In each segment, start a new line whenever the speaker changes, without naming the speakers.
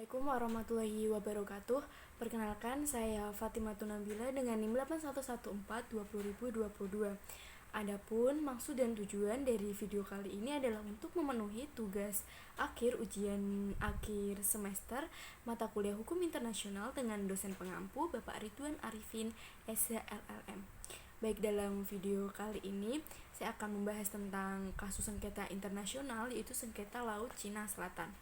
Assalamualaikum warahmatullahi wabarakatuh. Perkenalkan, saya Fatimatun Nabila dengan NIM 8114202022. Adapun maksud dan tujuan dari video kali ini adalah untuk memenuhi tugas akhir ujian akhir semester mata kuliah Hukum Internasional dengan dosen pengampu Bapak Ridwan Arifin, SHLLM. Baik, dalam video kali ini saya akan membahas tentang kasus sengketa internasional, yaitu sengketa Laut Cina Selatan.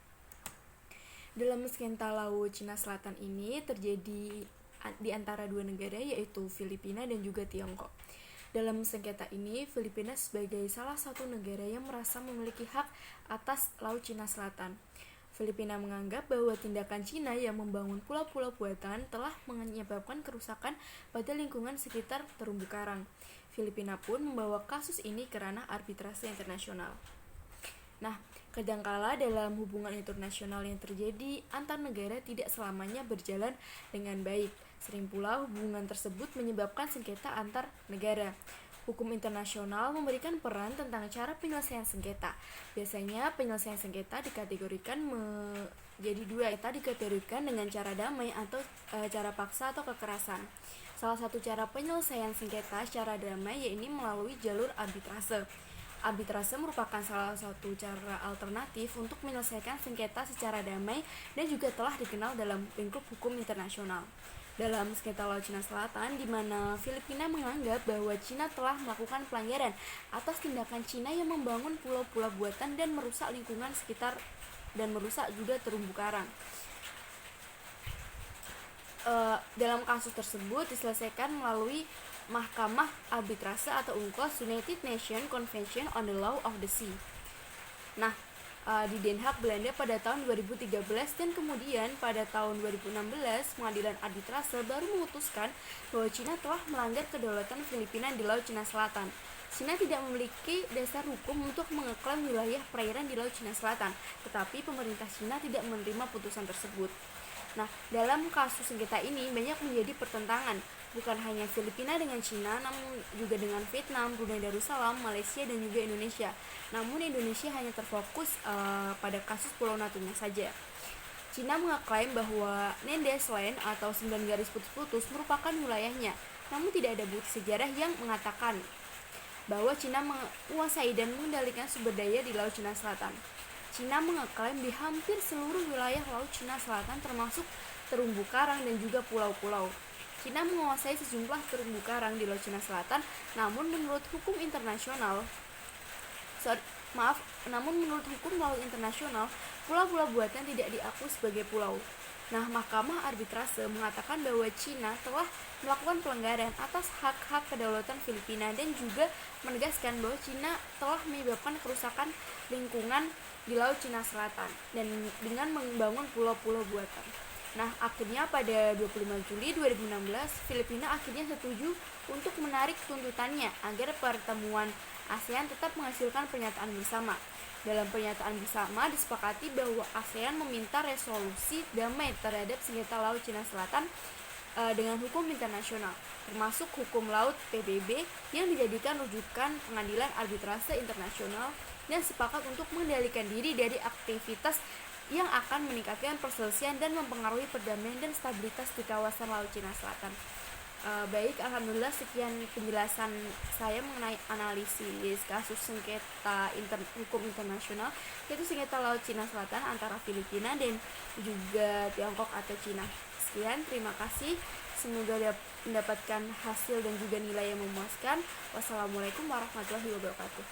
Dalam sengketa Laut Cina Selatan ini terjadi di antara dua negara, yaitu Filipina dan juga Tiongkok. Dalam sengketa ini, Filipina sebagai salah satu negara yang merasa memiliki hak atas Laut Cina Selatan. Filipina menganggap bahwa tindakan Cina yang membangun pulau-pulau buatan telah menyebabkan kerusakan pada lingkungan sekitar terumbu karang. Filipina pun membawa kasus ini ke ranah arbitrase internasional. Nah, kadangkala dalam hubungan internasional yang terjadi antar negara tidak selamanya berjalan dengan baik. Sering pula hubungan tersebut menyebabkan sengketa antar negara. Hukum internasional memberikan peran tentang cara penyelesaian sengketa. Biasanya penyelesaian sengketa dikategorikan menjadi dua, dikategorikan dengan cara damai atau cara paksa atau kekerasan. Salah satu cara penyelesaian sengketa secara damai yaitu melalui jalur arbitrase. Arbitrase merupakan salah satu cara alternatif untuk menyelesaikan sengketa secara damai dan juga telah dikenal dalam lingkup hukum internasional. Dalam sengketa Laut Cina Selatan, di mana Filipina menganggap bahwa Cina telah melakukan pelanggaran atas tindakan Cina yang membangun pulau-pulau buatan dan merusak lingkungan sekitar dan merusak juga terumbu karang. Dalam kasus tersebut diselesaikan melalui Mahkamah Arbitrase atau UNCLOS, United Nations Convention on the Law of the Sea. Nah, di Den Haag, Belanda pada tahun 2013 dan kemudian pada tahun 2016 Pengadilan Arbitrase baru memutuskan bahwa Cina telah melanggar kedaulatan Filipina di Laut Cina Selatan. Cina tidak memiliki dasar hukum untuk mengeklaim wilayah perairan di Laut Cina Selatan, tetapi pemerintah Cina tidak menerima putusan tersebut. Nah, dalam kasus sengketa ini banyak menjadi pertentangan, bukan hanya Filipina dengan Cina, namun juga dengan Vietnam, Brunei Darussalam, Malaysia, dan juga Indonesia. Namun Indonesia hanya terfokus pada kasus Pulau Natuna saja. Cina mengeklaim bahwa Nendes Land atau 9 garis putus-putus merupakan wilayahnya, namun tidak ada bukti sejarah yang mengatakan bahwa Cina menguasai dan mengendalikan sumber daya di Laut Cina Selatan. Cina mengeklaim di hampir seluruh wilayah Laut Cina Selatan termasuk terumbu karang dan juga pulau-pulau. Cina menguasai sejumlah terumbu karang di Laut Cina Selatan, namun menurut hukum laut internasional, pulau-pulau buatan tidak diakui sebagai pulau. Nah, Mahkamah Arbitrase mengatakan bahwa Cina telah melakukan pelanggaran atas hak-hak kedaulatan Filipina dan juga menegaskan bahwa Cina telah menyebabkan kerusakan lingkungan di Laut Cina Selatan dan dengan membangun pulau-pulau buatan. Nah, akhirnya pada 25 Juli 2016, Filipina akhirnya setuju untuk menarik tuntutannya agar pertemuan ASEAN tetap menghasilkan pernyataan bersama. Dalam pernyataan bersama disepakati bahwa ASEAN meminta resolusi damai terhadap sengketa Laut Cina Selatan dengan hukum internasional, termasuk hukum laut PBB yang dijadikan rujukan Pengadilan Arbitrase Internasional, dan sepakat untuk mengendalikan diri dari aktivitas yang akan meningkatkan perselisihan dan mempengaruhi perdamaian dan stabilitas di kawasan Laut Cina Selatan. Baik, alhamdulillah sekian penjelasan saya mengenai analisis kasus sengketa hukum internasional, yaitu sengketa Laut Cina Selatan antara Filipina dan juga Tiongkok atau Cina. Sekian, terima kasih. Semoga mendapatkan hasil dan juga nilai yang memuaskan. Wassalamualaikum warahmatullahi wabarakatuh.